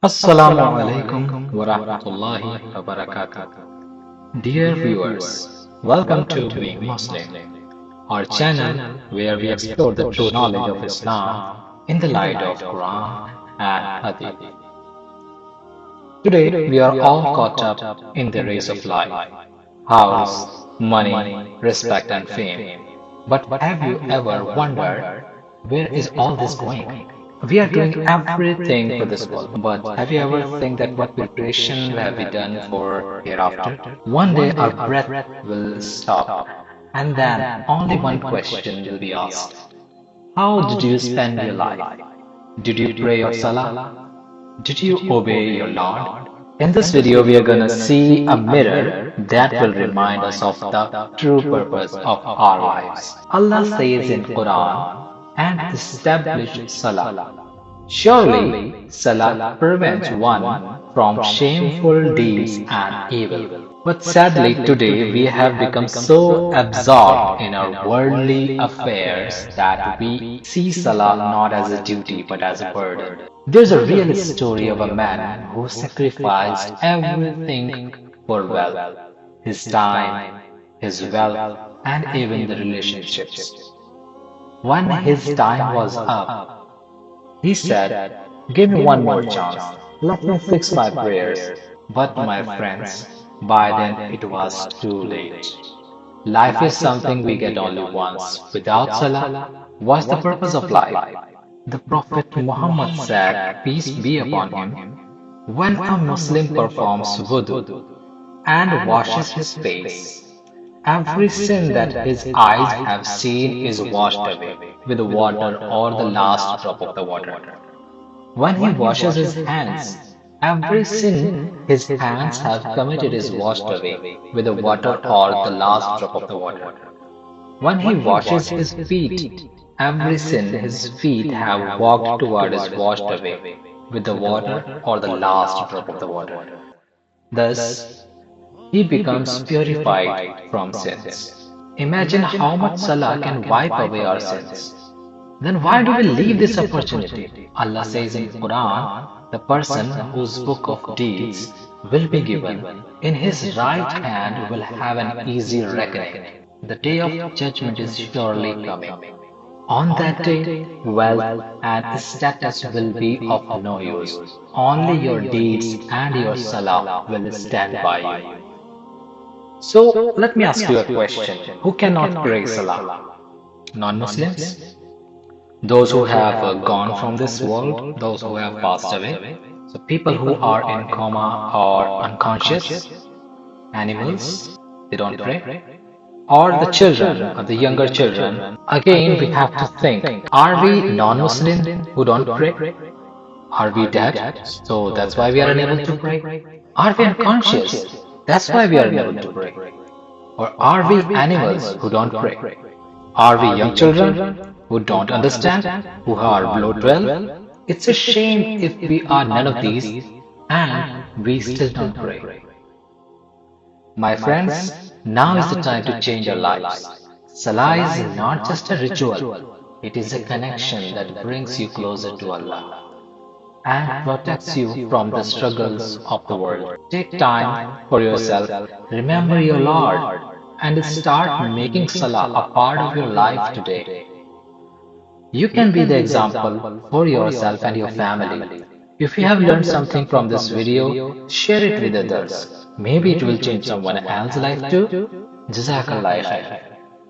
Assalamu alaikum wa rahmatullahi wa barakatuh. Dear viewers, welcome to Being Muslim, our channel where we explore the true knowledge of Islam in the light of Quran and Hadith. Today we are all caught up in the race of life, house, money, respect and fame. But have you ever wondered where is all this going? We are doing everything for this world, but have you ever think that what preparation have we done for hereafter? One day our breath will stop, and then only one question will be asked. How did you spend your life? Did you pray your salah? Did you obey your Lord? In this video, we are gonna see a mirror that will remind us of the true purpose of our lives. Allah says in Quran, and establish Salah. Surely, Salah prevents one from shameful deeds and evil. But sadly, today we have become so absorbed in our worldly affairs that we see Salah not as a duty but as a burden. There's a real story of a man who sacrificed everything for wealth, his time, his wealth, and even the relationships. When his time was up, he said, "Give me one more chance. Let me fix my prayers." But my friends, by then it was too late. Life is something we get only once. Without Salah, what's the purpose of life? The Prophet Muhammad said, peace be upon him, when a Muslim performs wudu and washes his face, every sin that his eyes have seen is washed away with the water or the last drop of the water. When he washes his hands, every sin his hands have committed is washed away with the water or the last drop of the water. When he washes his feet, every sin his feet have walked toward is washed away with the water or the last drop of the water. Thus, he becomes purified from sins. Imagine how much Salah can wipe away our sins. Then why do we leave this opportunity? Allah says in Quran, the person whose book of deeds will be given in his right hand will have an easy reckoning. The day of judgment is surely coming. On that day, wealth and status will be of no use. Only your deeds and your salah will stand by you. So, let me ask you a question. Who cannot pray salah? Non-Muslims? Those who have gone from this world, those who have passed away. So, people who are in coma or unconscious, animals, they don't pray. Or the children, or the younger children. Again, we have to think, are we non-Muslim who don't pray? Are we dead? So that's why we are unable to pray. Are we unconscious? That's why we are unable to pray. Or are we animals who don't pray? Are we young children who don't understand, who are below 12? It's a shame if we are none of these and we still don't pray. My friends, now is the time to change our lives. Salah is not just a ritual, it is a connection that brings you closer to Allah and protects you from the struggles of the world. Take time for yourself, remember your Lord, and start making Salah a part of your life today. You can be the example for yourself and your family. If you have learned something from this video, share it with others. Maybe it will change someone else's life too. Jazakallah khair.